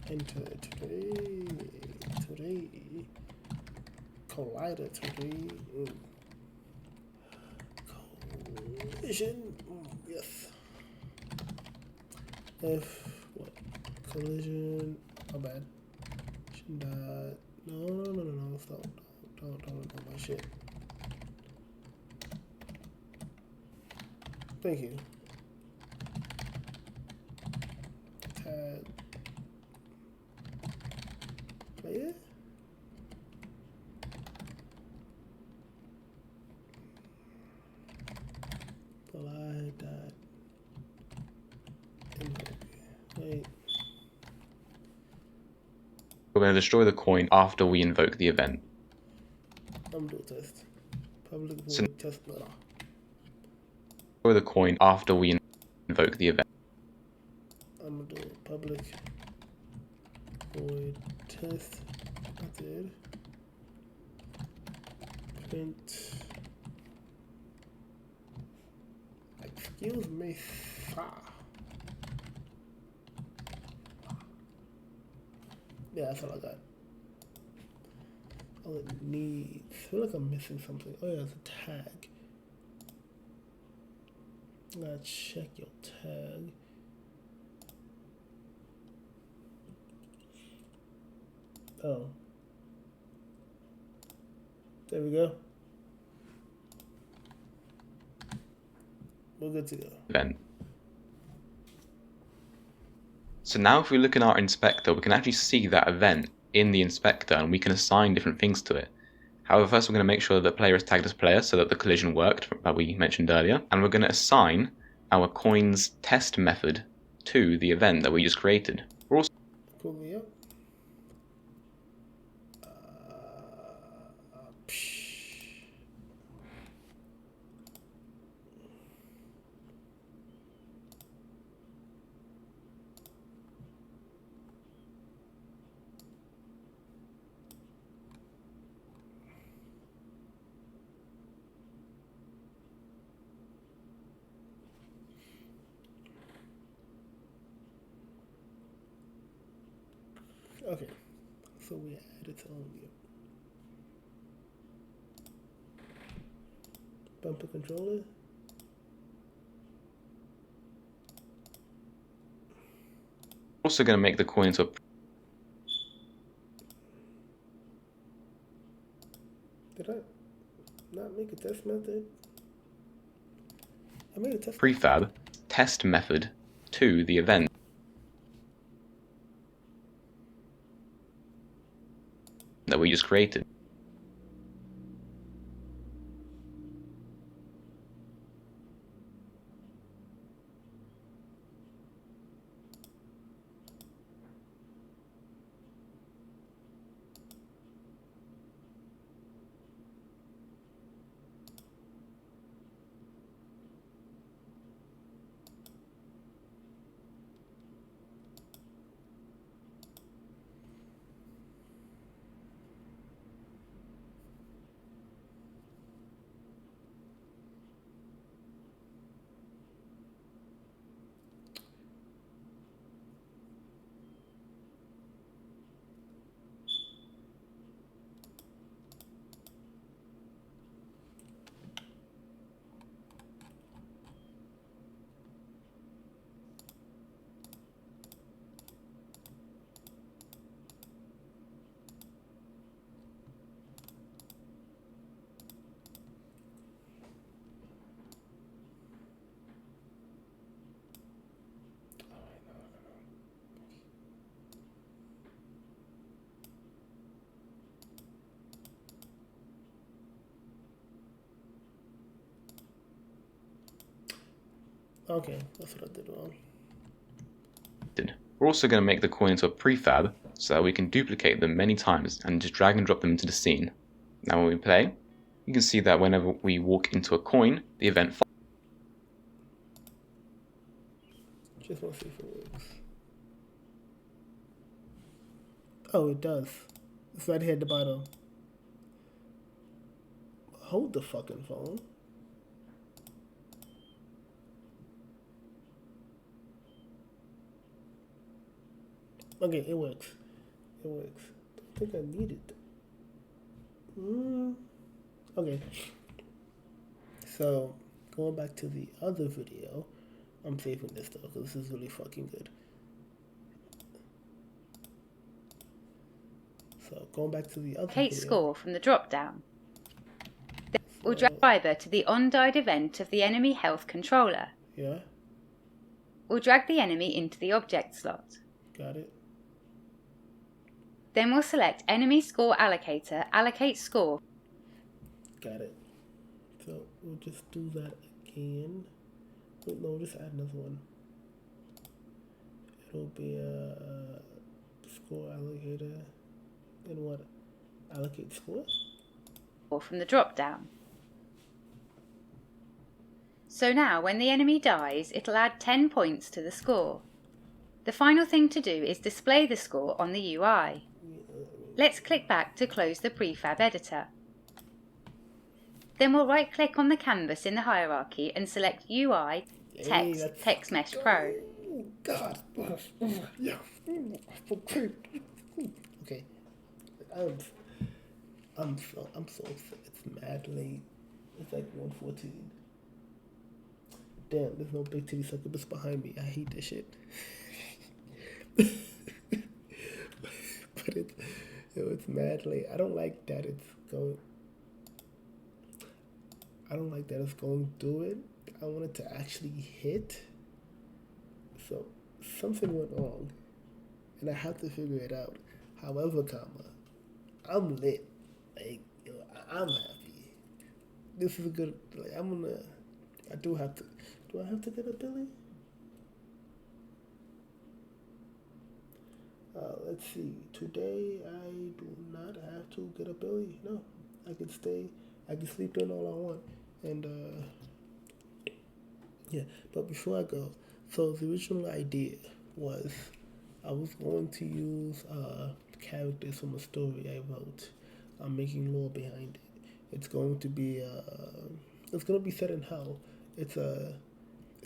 Enter today. Collider today. Collision. Yes. If what? Collision. My bad. No. Stop. Don't my shit. Thank you. Tag player. Collide that. Wait. We're going to destroy the coin after we invoke the event. I'm doing test. Public void test. Destroy the coin after we invoke the event. I'm gonna do a public void test I did. Print. Excuse me, sir. Yeah, that's all I got. Oh, it needs. I feel like I'm missing something. Oh, yeah, it's a tag. Gotta check your tag. Oh. There we go. We're good to go. Event. So now if we look in our inspector, we can actually see that event in the inspector and we can assign different things to it. However, first we're going to make sure that player is tagged as player so that the collision worked that we mentioned earlier. And we're going to assign our coins test method to the event that we just created. We're also Pull me up. Okay, so we added to only bumper controller. also going to make the coin into a Did I not make a test method? I made a test prefab test method to the event that we just created. Okay, that's what I did wrong. We're also going to make the coin into a prefab so that we can duplicate them many times and just drag and drop them into the scene. Now when we play, you can see that whenever we walk into a coin, the event Just want to see if it works. Oh, it does. It's right here at the bottom. Hold the fucking phone. Okay, it works. It works. I think I need it. Okay. So, going back to the other video, I'm saving this though because this is really fucking good. So, going back to the other Allocate video. score from the drop down. Then we'll drag the driver to the on-died event of the enemy health controller. Yeah. We'll drag the enemy into the object slot. Got it. Then we'll select Enemy Score Allocator, Allocate Score. Got it. So we'll just do that again. Wait, no, we'll just add another one. It'll be a score allocator. And what? Allocate score? From the drop down. So now when the enemy dies, it'll add 10 points to the score. The final thing to do is display the score on the UI. Let's click back to close the prefab editor. Then we'll right-click on the canvas in the hierarchy and select UI, Text Mesh Pro. Oh, God. Yeah. Okay. I'm so upset. It's mad late. It's like 1:14. Damn, there's no big titty succubus behind me. I hate this shit. But it's mad late. I don't like that it's going through it. I want it to actually hit. So something went wrong, and I have to figure it out. However, I'm lit. Like, I'm happy. This is a good. Like, I do have to. Do I have to get a Billy? Let's see. Today I do not have to get a Billy. No, I can stay. I can sleep in all I want. And yeah. But before I go, so the original idea was I was going to use characters from a story I wrote. I'm making lore behind it. It's going to be set in hell. It's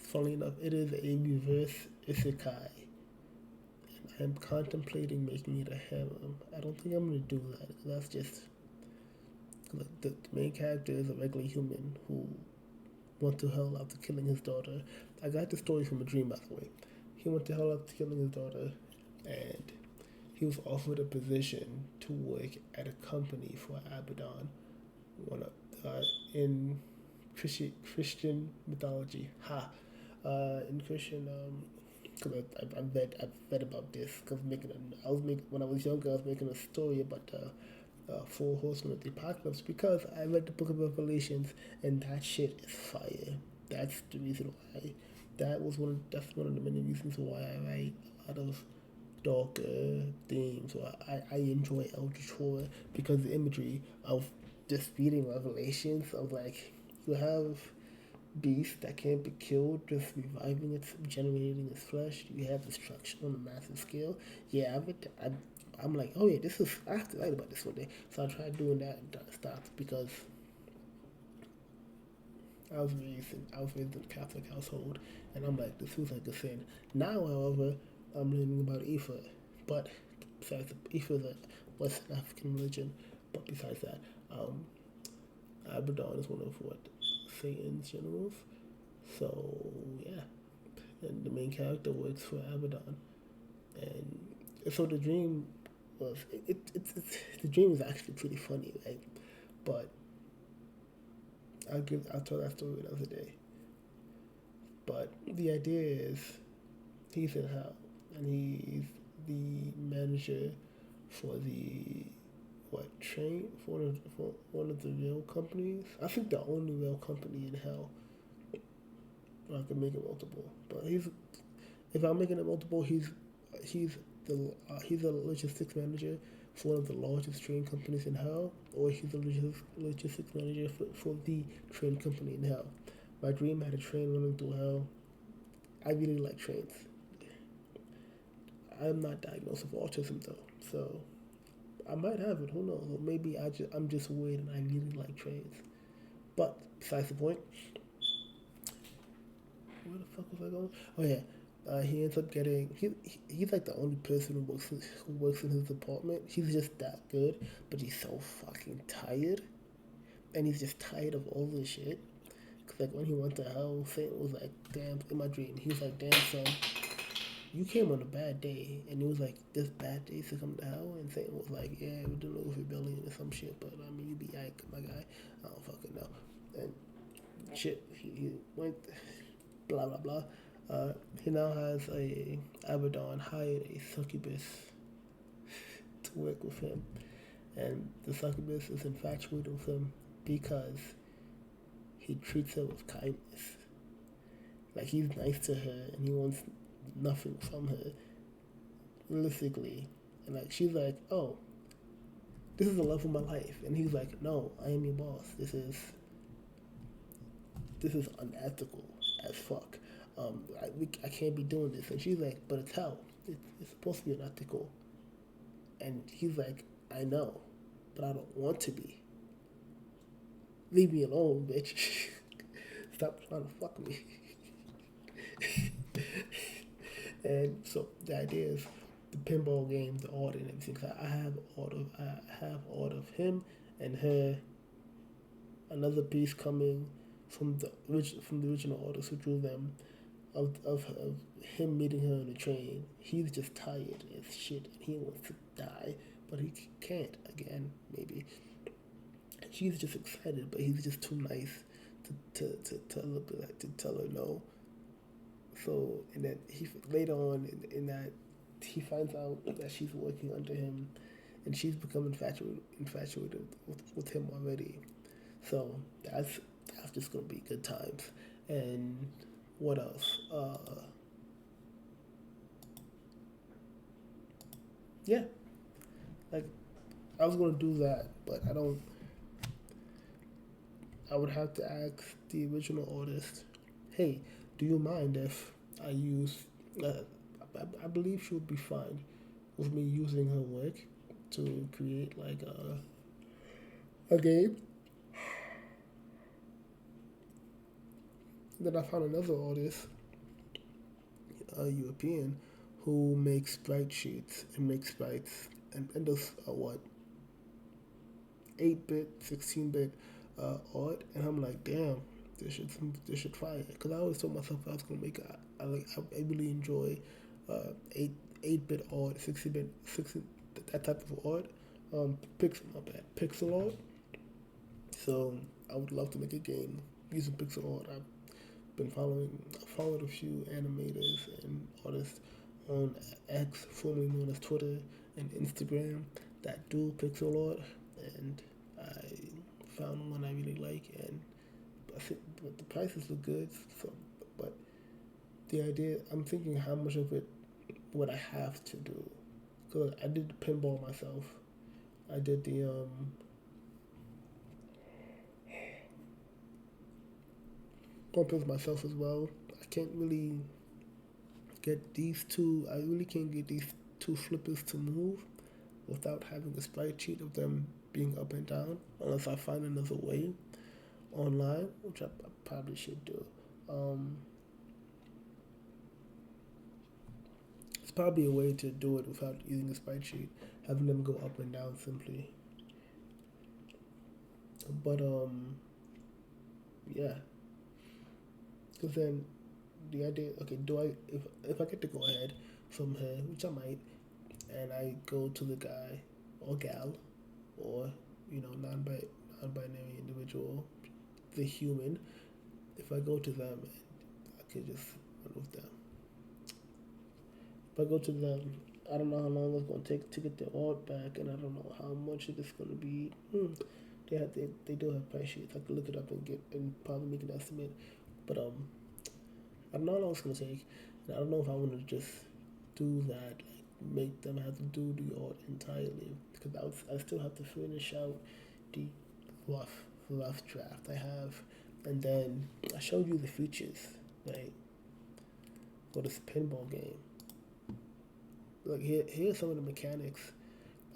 funny enough, it is a reverse isekai. I'm contemplating making it a harem. I don't think I'm gonna do that. That's just the main character is a regular human who went to hell after killing his daughter. I got the story from a dream, by the way. He went to hell after killing his daughter, and he was offered a position to work at a company for Abaddon, in Christian mythology. In Christian because I've read about this. Because when I was younger, I was making a story about four horsemen of the apocalypse because I read the Book of Revelations, and that shit is fire. That's the reason why. That's one of the many reasons why I write a lot of darker themes. Or I enjoy Eldritch Horror because the imagery of just reading Revelations of like you have beast that can't be killed, just reviving it, generating its flesh. You have destruction on a massive scale. Yeah, I'm like, oh yeah, I have to write about this one day. So I tried doing that and stopped because I was raised in a Catholic household, and I'm like, this feels like a sin. Now, however, I'm learning about Ifa, but besides Ifa is a West African religion. But besides that, Abaddon is one of Satan's generals. So yeah, and the main character works for Abaddon, and so the dream was it's the dream is actually pretty funny, right? But I'll tell that story another day. But the idea is he's in hell, and he's the manager for the for one of the rail companies. I think the only rail company in hell. I can make it multiple, but if I'm making it multiple, he's a logistics manager for one of the largest train companies in hell, or he's a logistics manager for the train company in hell. My dream had a train running through hell. I really like trains. I'm not diagnosed with autism though, so I might have it. Who knows? Or maybe I'm just weird and I really like trains. But besides the point. Where the fuck was I going? Oh yeah, he ends up getting he's like the only person who works in his department. He's just that good, but he's so fucking tired, and he's just tired of all this shit. Cause like when he went to hell, Satan was like, "Damn!" In my dream, he was like, "Damn son, you came on a bad day," and it was like, "This bad day to come to hell," and Satan was like, "Yeah, we're doing a rebellion or some shit, but I mean, you be like my guy. I don't fucking know." And shit, he went. Blah blah blah. He now has Abaddon hired a succubus to work with him, and the succubus is infatuated with him because he treats her with kindness. Like he's nice to her, and he wants nothing from her, realistically. And like she's like, "Oh, this is the love of my life," and he's like, "No, I am your boss. This is unethical as fuck. I can't be doing this." And she's like, "But it's hell. It's supposed to be unethical." And he's like, I know, but I don't want to be. Leave me alone, bitch. Stop trying to fuck me. And so the idea is the pinball game, the order and everything. So I have order of him and her. Another piece coming from the original orders who drew them of him meeting her on the train. He's just tired as shit and he wants to die, but he can't again, maybe. And she's just excited, but he's just too nice to tell her no. So, and then he later on in that he finds out that she's working under him, and she's become infatuated with him already. So that's just gonna be good times. And what else? Yeah, like I was gonna do that, but I don't. I would have to ask the original artist, hey, do you mind if I use? Uh, I believe she would be fine with me using her work to create like a game. Then I found another artist, a European, who makes sprite sheets and makes sprites and does what 8-bit, 16-bit art, and I'm like, damn, this should fire. Because I always told myself I was gonna make it. I really enjoy uh, 8-bit art, 60-bit, 60 that type of art. Pixel art. So I would love to make a game using pixel art. I followed a few animators and artists on X, formerly known as Twitter, and Instagram that do pixel art, and I found one I really like, and I think but the prices look good. So, but the idea, I'm thinking how much of it would I have to do? Because I did the pinball myself. I did the bumpers myself as well. I can't really get these two. I really can't get these two flippers to move without having a sprite sheet of them being up and down, unless I find another way online, which I probably should do. Um, it's probably a way to do it without using a sprite sheet, having them go up and down simply. But yeah, because then the idea, okay, do I if I get to go ahead from her, which I might, and I go to the guy or gal or non-binary individual, the human. If I go to them, I could just run with them. If I go to them, I don't know how long it's going to take to get their art back, and I don't know how much it is going to be. They do have price sheets. I could look it up and get and probably make an estimate. But I don't know how long it's going to take, and I don't know if I want to just do that, like make them have to do the art entirely, because I still have to finish out the rough draft I have, and then I showed you the features, right, for this pinball game. Like here's some of the mechanics.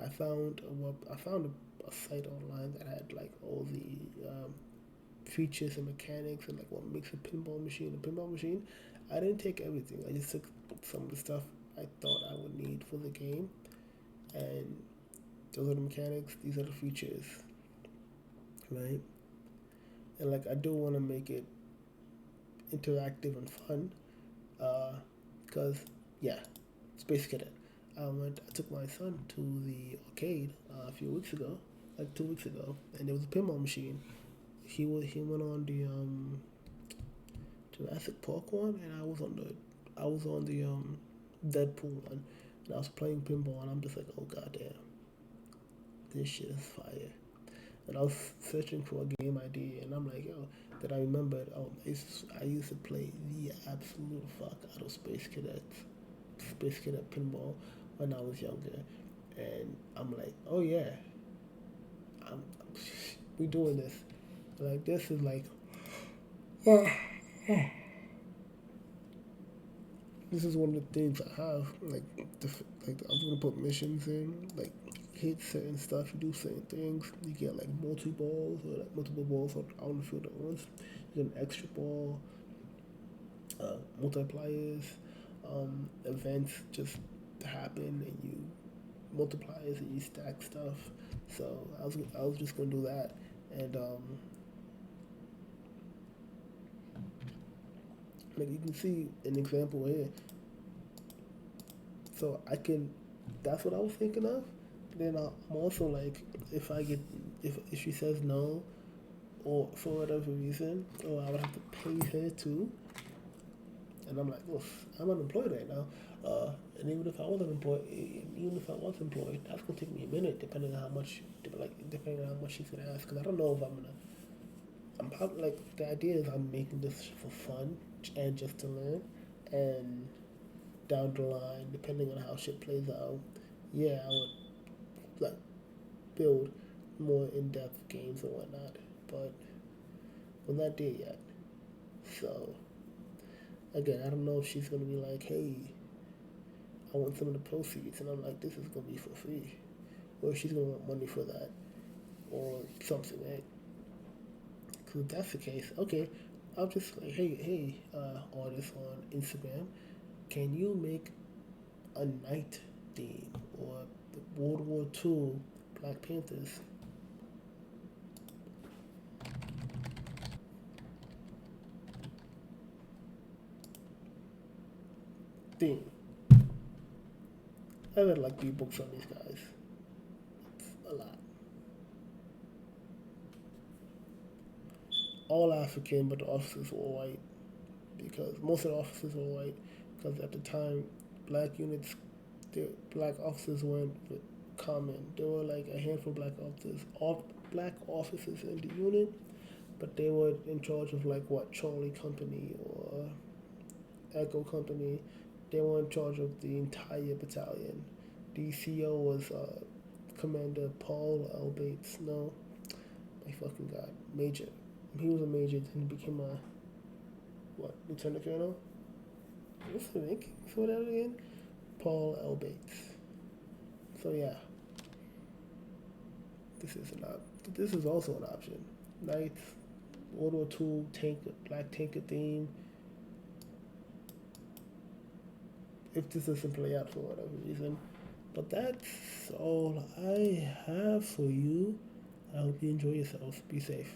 I found a site online that had like all the features and mechanics and like what makes a pinball machine a pinball machine. I didn't take everything. I just took some of the stuff I thought I would need for the game, and those are the mechanics. These are the features, right? And like I do want to make it interactive and fun, because yeah, Space Cadet. I took my son to the arcade a few weeks ago, like 2 weeks ago, and there was a pinball machine. He went on the Jurassic Park one, and I was on the Deadpool one, and I was playing pinball, and I'm just like, oh goddamn, this shit is fire. And I was searching for a game ID, and I'm like, yo, that I remembered. Oh, I used to play the absolute fuck out of Space Cadet pinball when I was younger, and I'm like, oh yeah, I'm we doing this. Like this is like, this is one of the things I have. Like, I'm gonna put missions in. Like, hit certain stuff, you do certain things, you get like multi-balls or like multiple balls out on the field at once. You get an extra ball, multipliers, events just happen and you multipliers and you stack stuff. So I was just gonna do that, and like you can see an example here. So I can, that's what I was thinking of. Then I'm also like, if she says no, or for whatever reason, or I would have to pay her too. And I'm like, well, I'm unemployed right now. And even if I was unemployed, that's gonna take me a minute, depending on how much, depending on how much she's gonna ask. Because I don't know if I'm gonna. I'm probably like the idea is I'm making this for fun and just to learn, and down the line, depending on how shit plays out, yeah, I would like build more in-depth games and whatnot. But we're not there yet. So again, I don't know if she's gonna be like, hey, I want some of the proceeds, and I'm like, this is gonna be for free, or she's gonna want money for that, or something, right? Because if that's the case, okay, I'll just like, hey, artist on Instagram, can you make a night theme or the World War II Black Panthers theme? I read like 3 books on these guys. It's a lot. All African, but the officers were all white because most of the officers were white because at the time, black units, the black officers weren't common. There were like a handful of black officers in the unit, but they were in charge of like what Charlie Company or Echo Company. They were in charge of the entire battalion. The CO was Commander Paul L. Bates. No, my fucking god, Major. He was a major, then he became a Lieutenant Colonel. What's the rank for that again? Paul L. Bates. So yeah, this is also an option. Knights, World War II black tanker theme. If this doesn't play out for whatever reason, but that's all I have for you. I hope you enjoy yourselves. Be safe.